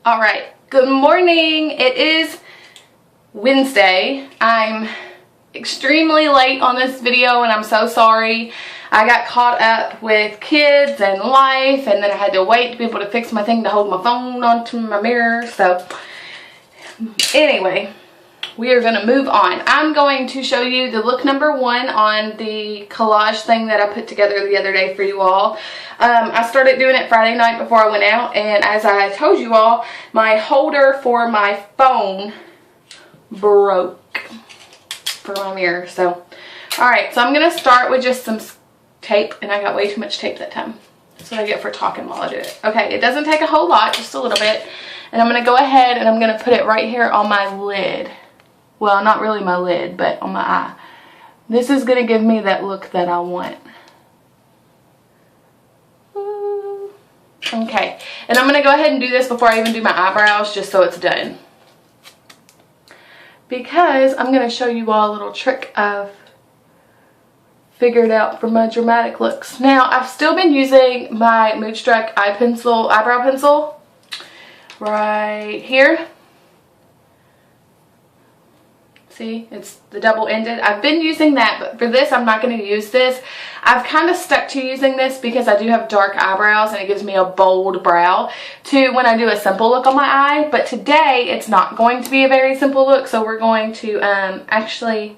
Alright, good morning. It is Wednesday. I'm extremely late on this video and I'm so sorry. I got caught up with kids and life, and then I had to wait to be able to fix my thing to hold my phone onto my mirror. So anyway, we are going to move on. I'm going to show you the look number 1 on the collage thing that I put together the other day for you all. I started doing it Friday night before I went out, and as I told you all, my holder for my phone broke for my mirror. So alright, so I'm going to start with just some tape, and I got way too much tape that time. That's what I get for talking while I do it. Okay, it doesn't take a whole lot, just a little bit. And I'm going to go ahead and I'm going to put it right here on my lid. Well, not really my lid, but on my eye. This is going to give me that look that I want. Ooh. Okay, and I'm going to go ahead and do this before I even do my eyebrows, just so it's done. Because I'm going to show you all a little trick I've figured out for my dramatic looks. Now, I've still been using my Moodstruck eyebrow pencil right here. See, it's the double-ended. I've been using that, but for this, I'm not going to use this. I've kind of stuck to using this because I do have dark eyebrows and it gives me a bold brow to when I do a simple look on my eye. But today, it's not going to be a very simple look, so we're going to actually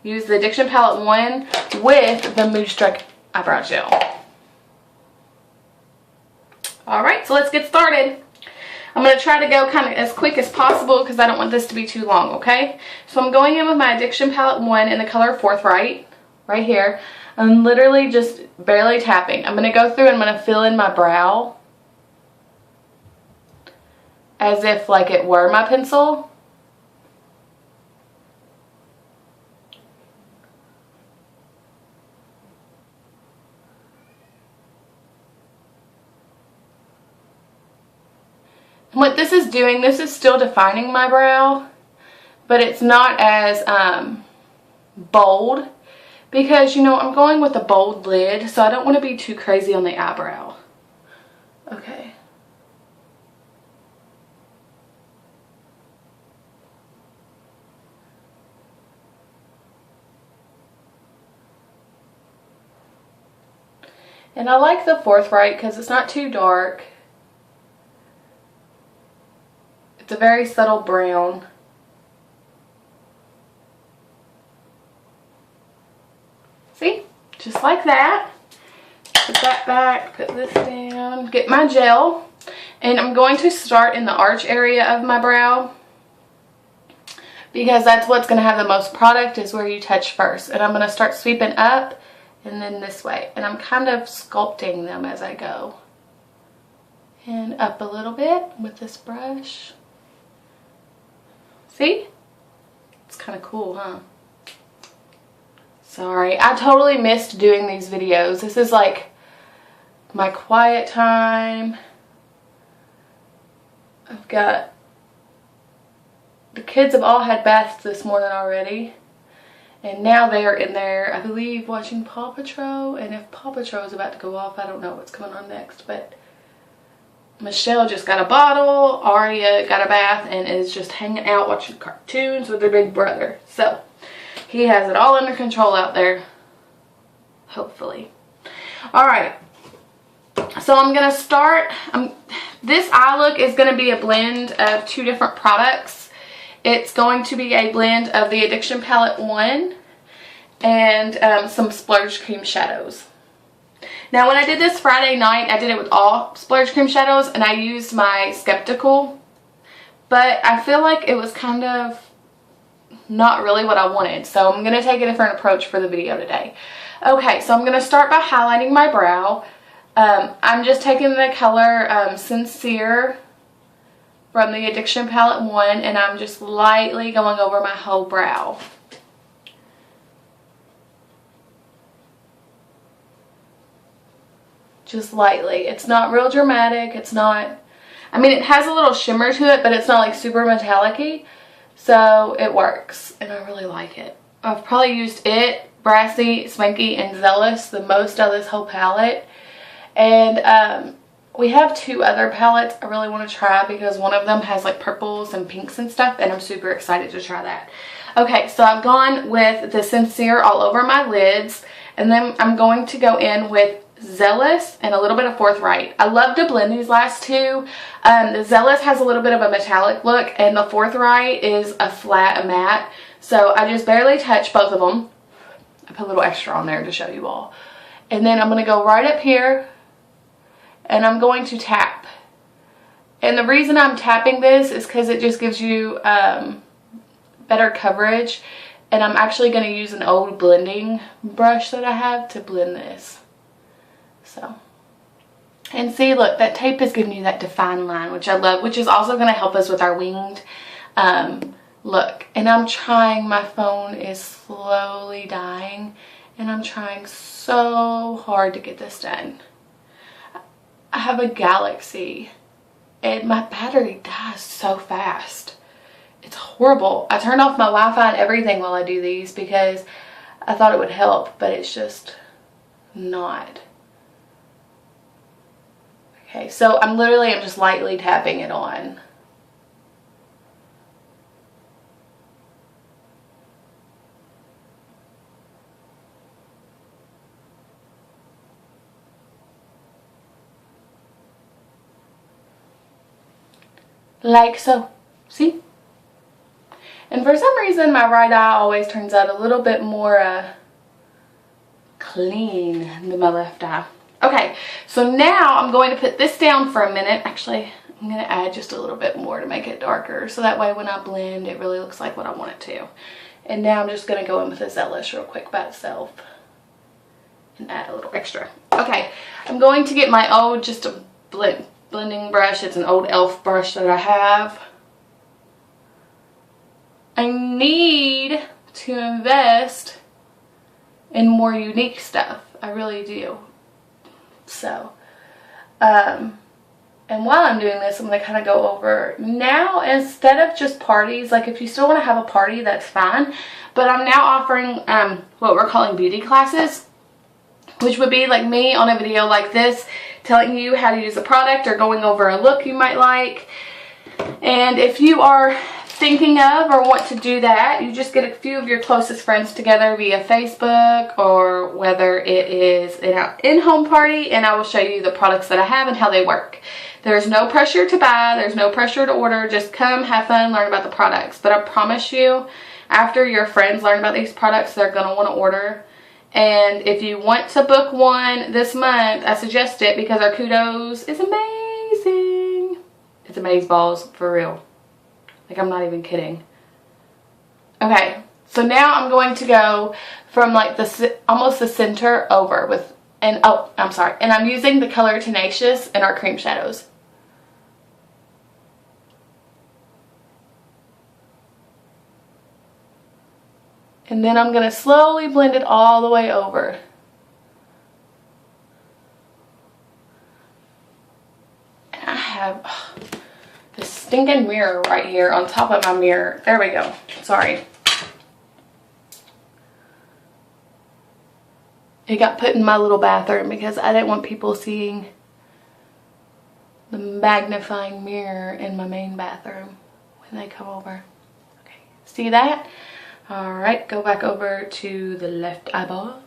use the Addiction Palette 1 with the Moodstruck Eyebrow Gel. Alright, so let's get started. I'm going to try to go kind of as quick as possible because I don't want this to be too long, okay? So I'm going in with my Addiction Palette 1 in the color Forthright, right here. I'm literally just barely tapping. I'm going to go through and I'm going to fill in my brow as if like it were my pencil. What this is doing, this is still defining my brow, but it's not as bold because, you know, I'm going with a bold lid, so I don't want to be too crazy on the eyebrow. Okay. And I like the Forthright because it's not too dark. It's a very subtle brown. See? Just like that. Put that back, put this down, get my gel. And I'm going to start in the arch area of my brow because that's what's going to have the most product, is where you touch first. And I'm going to start sweeping up and then this way. And I'm kind of sculpting them as I go. And up a little bit with this brush. See? It's kind of cool, huh? Sorry, I totally missed doing these videos. This is like my quiet time. I've got... The kids have all had baths this morning already. And now they're in there, I believe, watching Paw Patrol. And if Paw Patrol is about to go off, I don't know what's coming on next, but... Michelle just got a bottle, Aria got a bath, and is just hanging out watching cartoons with her big brother. So, he has it all under control out there. Hopefully. Alright. So, I'm going to start. This eye look is going to be a blend of 2 different products. It's going to be a blend of the Addiction Palette 1 and some Splurge Cream Shadows. Now, when I did this Friday night, I did it with all Splurge Cream Shadows, and I used my Skeptical. But I feel like it was kind of not really what I wanted, so I'm going to take a different approach for the video today. Okay, so I'm going to start by highlighting my brow. I'm just taking the color Sincere from the Addiction Palette 1, and I'm just lightly going over my whole brow. Just lightly. It's not real dramatic. It's not... I mean, it has a little shimmer to it, but it's not like super metallic-y. So, it works. And I really like it. I've probably used it, Brassy, Swanky, and Zealous the most of this whole palette. And we have 2 other palettes I really want to try because one of them has like purples and pinks and stuff, and I'm super excited to try that. Okay, so I've gone with the Sincere all over my lids, and then I'm going to go in with Zealous and a little bit of Forthright. I love to blend these last 2. The Zealous has a little bit of a metallic look, and the Forthright is a flat, a matte. So I just barely touch both of them. I put a little extra on there to show you all. And then I'm going to go right up here, and I'm going to tap. And the reason I'm tapping this is because it just gives you better coverage. And I'm actually going to use an old blending brush that I have to blend this. So, and see, look, that tape is giving you that defined line, which I love, which is also going to help us with our winged look. And I'm trying, my phone is slowly dying, and I'm trying so hard to get this done. I have a Galaxy, and my battery dies so fast. It's horrible. I turned off my Wi-Fi and everything while I do these because I thought it would help, but it's just not. Okay, so I'm just lightly tapping it on. Like so. See? And for some reason my right eye always turns out a little bit more clean than my left eye. Okay, so now I'm going to put this down for a minute. Actually, I'm going to add just a little bit more to make it darker, so that way when I blend it really looks like what I want it to. And now I'm just going to go in with the Zealous real quick by itself and add a little extra. Okay, I'm going to get my old just a blending brush. It's an old e.l.f. brush that I have. I need to invest in more Younique stuff. I really do. So, and while I'm doing this, I'm going to kind of go over now, instead of just parties, like if you still want to have a party, that's fine, but I'm now offering what we're calling beauty classes, which would be like me on a video like this, telling you how to use a product or going over a look you might like. And if you are thinking of or want to do that, you just get a few of your closest friends together via Facebook, or whether it is an in-home party, and I will show you the products that I have and how they work. There's no pressure to buy, there's no pressure to order, just come, have fun, learn about the products. But I promise you, after your friends learn about these products, they're going to want to order. And if you want to book one this month, I suggest it because our kudos is amazing. It's amazeballs, for real. Like, I'm not even kidding. Okay, so now I'm going to go from like almost the center over with, and oh, I'm sorry. And I'm using the color Tenacious in our cream shadows. And then I'm going to slowly blend it all the way over. And I have this stinking mirror right here on top of my mirror. There we go. Sorry. It got put in my little bathroom because I didn't want people seeing the magnifying mirror in my main bathroom when they come over. Okay, see that? Alright, go back over to the left eyeball.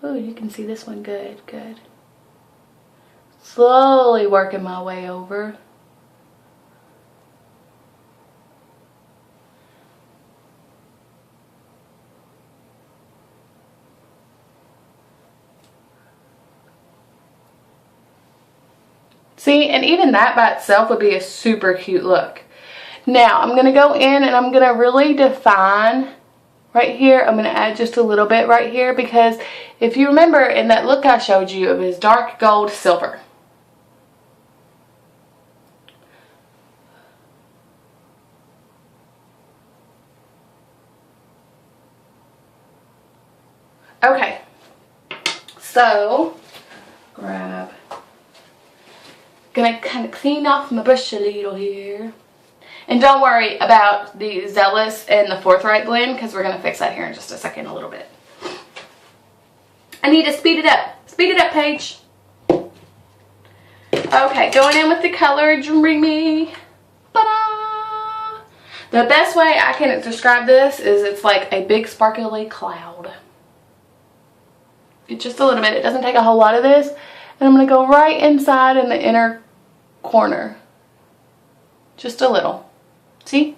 Oh, you can see this one good, good. Slowly working my way over. See, and even that by itself would be a super cute look. Now, I'm going to go in and I'm going to really define right here. I'm going to add just a little bit right here because if you remember in that look I showed you, it was dark gold silver. Okay, so grab. Gonna kind of clean off my brush a little here. And don't worry about the Zealous and the Forthright blend because we're gonna fix that here in just a second a little bit. I need to speed it up. Speed it up, Paige. Okay, going in with the color Dreamy. Ta-da! The best way I can describe this is it's like a big sparkly cloud. It's just a little bit. It doesn't take a whole lot of this. And I'm going to go right inside in the inner corner. Just a little. See?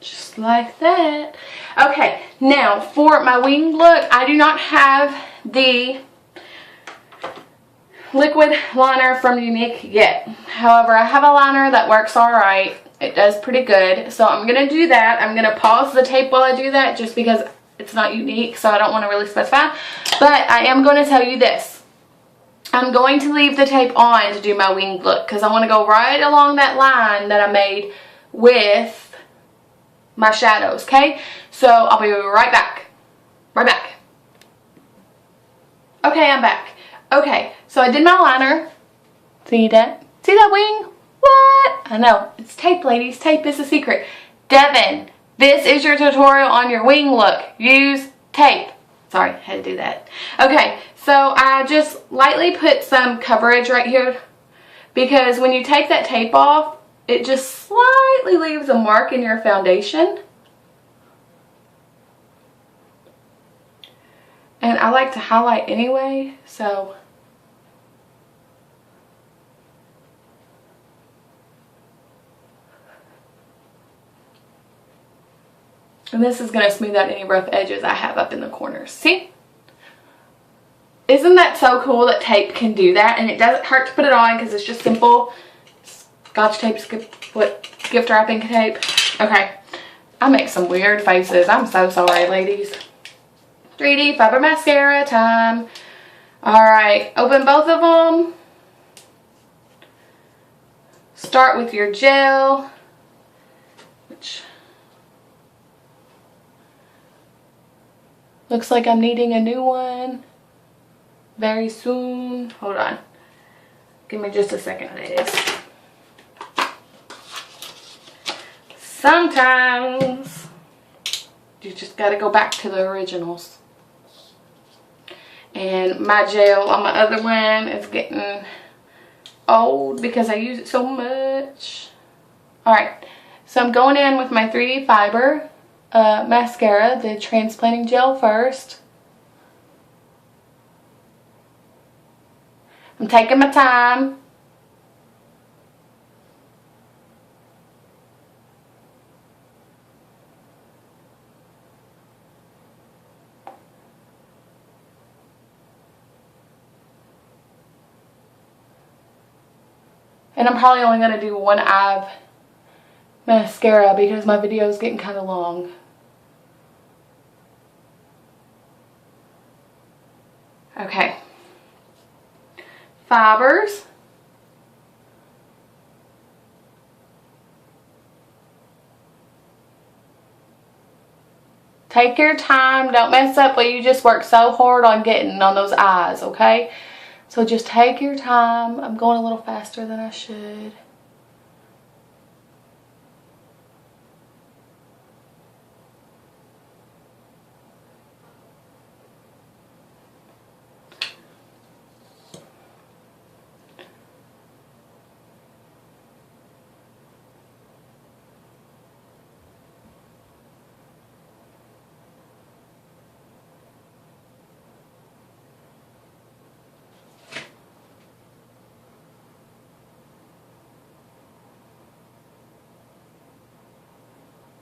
Just like that. Okay, now for my winged look, I do not have the liquid liner from Younique yet. However, I have a liner that works alright. It does pretty good. So I'm going to do that. I'm going to pause the tape while I do that just because it's not Younique, so I don't want to really specify. But I am going to tell you this. I'm going to leave the tape on to do my winged look because I want to go right along that line that I made with my shadows, okay? So I'll be right back. Right back. Okay, I'm back. Okay, so I did my liner. See that? See that wing? What? I know. It's tape, ladies. Tape is the secret. Devin, this is your tutorial on your wing look. Use tape. Sorry, had to do that. Okay, so I just lightly put some coverage right here because when you take that tape off, it just slightly leaves a mark in your foundation. And I like to highlight anyway, so. And this is going to smooth out any rough edges I have up in the corners. See? Isn't that so cool that tape can do that? And it doesn't hurt to put it on because it's just simple. Scotch tape, gift wrapping tape. Okay, I make some weird faces. I'm so sorry, ladies. 3D fiber mascara time. Alright, open both of them. Start with your gel, which looks like I'm needing a new one very soon. Hold on. Give me just a second, ladies. Sometimes you just got to go back to the originals. And my gel on my other one is getting old because I use it so much. Alright, so I'm going in with my 3D Fiber mascara, the transplanting gel first. I'm taking my time. And I'm probably only going to do one eye of mascara because my video is getting kind of long. Okay. Fibers. Take your time. Don't mess up what you just worked so hard on getting on those eyes, okay? So just take your time. I'm going a little faster than I should.